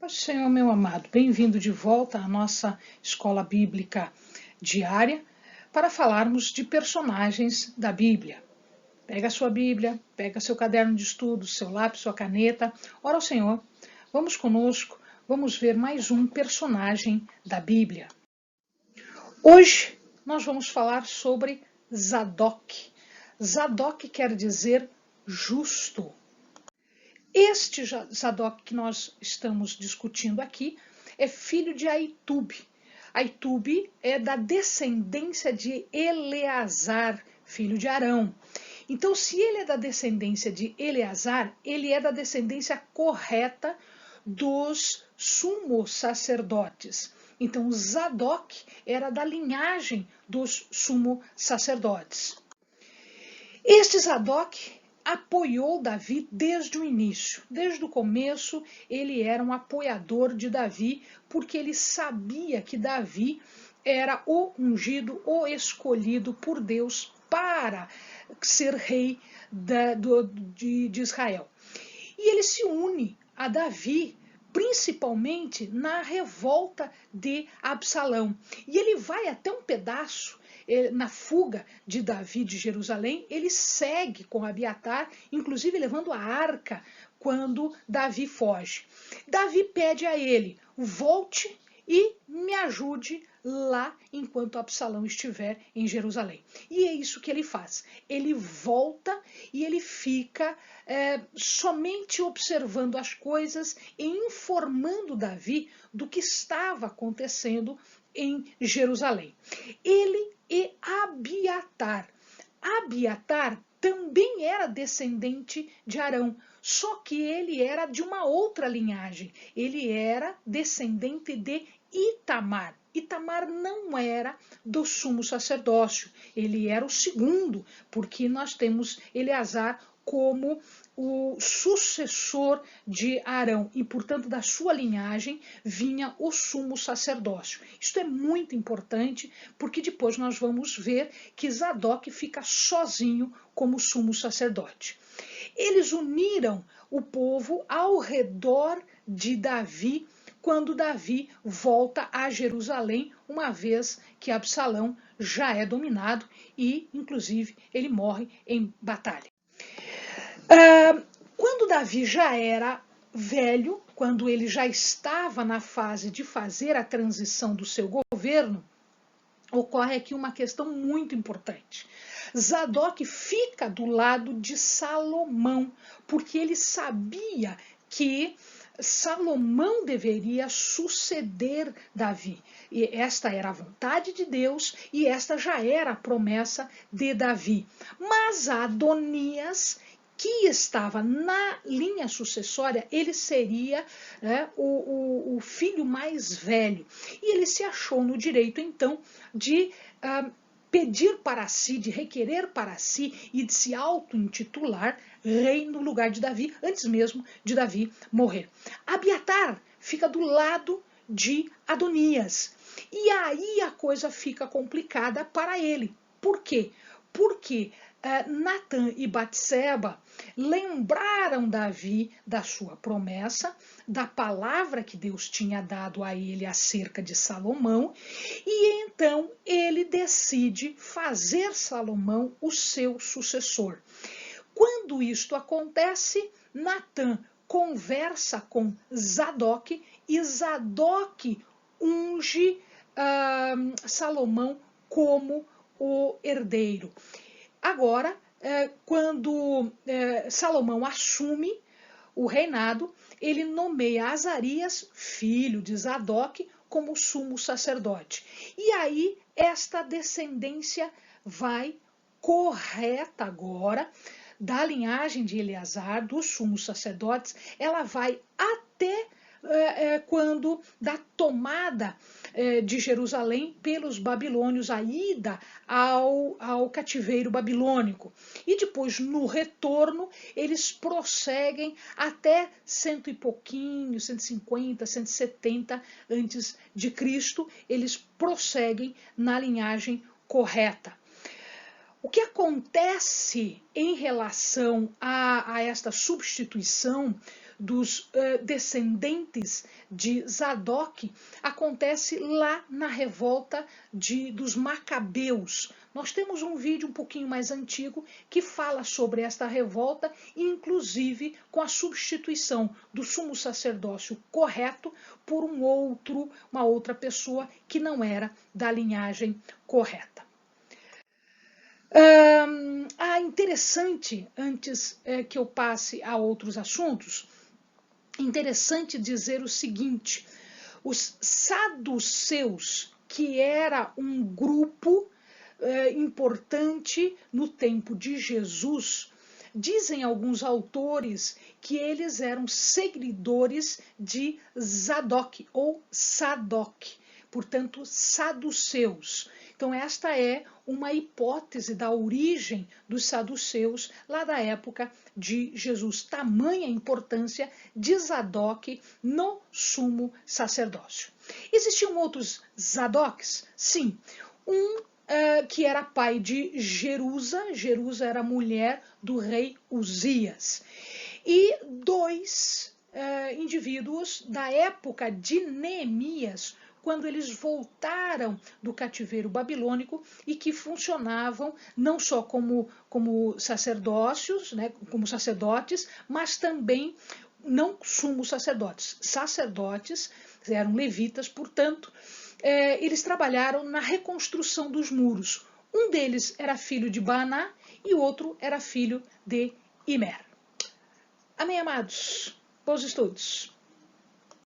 Paz do Senhor, meu amado, bem-vindo de volta à nossa escola bíblica diária para falarmos de personagens da Bíblia. Pega a sua Bíblia, pega seu caderno de estudos, seu lápis, sua caneta, ora ao Senhor, vamos conosco, vamos ver mais um personagem da Bíblia. Hoje nós vamos falar sobre Zadok. Zadok quer dizer justo. Este Zadok que nós estamos discutindo aqui é filho de Aitube. Aitube é da descendência de Eleazar, filho de Arão. Então, se ele é da descendência de Eleazar, ele é da descendência correta dos sumos sacerdotes. Então, Zadok era da linhagem dos sumos sacerdotes. Este Zadok apoiou Davi desde o início. Desde o começo, ele era um apoiador de Davi, porque ele sabia que Davi era o ungido, o escolhido por Deus para ser rei de Israel. E ele se une a Davi, principalmente na revolta de Absalão. E ele vai até um pedaço na fuga de Davi de Jerusalém, ele segue com Abiatar, inclusive levando a arca quando Davi foge. Davi pede a ele: volte e me ajude lá enquanto Absalão estiver em Jerusalém. E é isso que ele faz. Ele volta e ele fica somente observando as coisas e informando Davi do que estava acontecendo em Jerusalém. Ele e Abiatar. Abiatar também era descendente de Arão, só que ele era de uma outra linhagem. Ele era descendente de Itamar. Itamar não era do sumo sacerdócio, ele era o segundo, porque nós temos Eleazar como o sucessor de Arão e, portanto, da sua linhagem vinha o sumo sacerdócio. Isto é muito importante porque depois nós vamos ver que Zadok fica sozinho como sumo sacerdote. Eles uniram o povo ao redor de Davi quando Davi volta a Jerusalém, uma vez que Absalão já é dominado e, inclusive, ele morre em batalha. Quando Davi já era velho, quando ele já estava na fase de fazer a transição do seu governo, ocorre aqui uma questão muito importante. Zadok fica do lado de Salomão, porque ele sabia que Salomão deveria suceder Davi. E esta era a vontade de Deus e esta já era a promessa de Davi. Mas Adonias, que estava na linha sucessória, ele seria o filho mais velho. E ele se achou no direito, então, de pedir para si, de requerer para si e de se auto-intitular rei no lugar de Davi, antes mesmo de Davi morrer. Abiatar fica do lado de Adonias. E aí a coisa fica complicada para ele. Por quê? Porque Natã e Batseba lembraram Davi da sua promessa, da palavra que Deus tinha dado a ele acerca de Salomão, e então ele decide fazer Salomão o seu sucessor. Quando isto acontece, Natã conversa com Zadok e Zadok unge Salomão como o herdeiro. Agora, quando Salomão assume o reinado, ele nomeia Azarias, filho de Zadok, como sumo sacerdote. E aí, esta descendência vai correta agora, da linhagem de Eleazar, dos sumos sacerdotes, ela vai até quando da tomada de Jerusalém pelos babilônios, a ida ao cativeiro babilônico. E depois, no retorno, eles prosseguem até 100 e pouquinho, 150, 170 antes de Cristo, eles prosseguem na linhagem correta. O que acontece em relação a esta substituição dos descendentes de Zadok acontece lá na revolta dos Macabeus. Nós temos um vídeo um pouquinho mais antigo que fala sobre esta revolta, inclusive com a substituição do sumo sacerdócio correto por uma outra pessoa que não era da linhagem correta. Interessante, antes que eu passe a outros assuntos, interessante dizer o seguinte: os saduceus, que era um grupo importante no tempo de Jesus, dizem alguns autores que eles eram seguidores de Zadok ou Sadoc, portanto, saduceus. Então, esta é uma hipótese da origem dos saduceus lá da época de Jesus. Tamanha importância de Zadok no sumo sacerdócio. Existiam outros Zadocs? Sim. Que era pai de Jerusa. Jerusa era mulher do rei Uzias. E dois indivíduos da época de Neemias, quando eles voltaram do cativeiro babilônico e que funcionavam não só como sacerdócios, né, como sacerdotes, mas também não sumos sacerdotes. Sacerdotes eram levitas, portanto, eles trabalharam na reconstrução dos muros. Um deles era filho de Baaná e o outro era filho de Imer. Amém, amados? Bons estudos!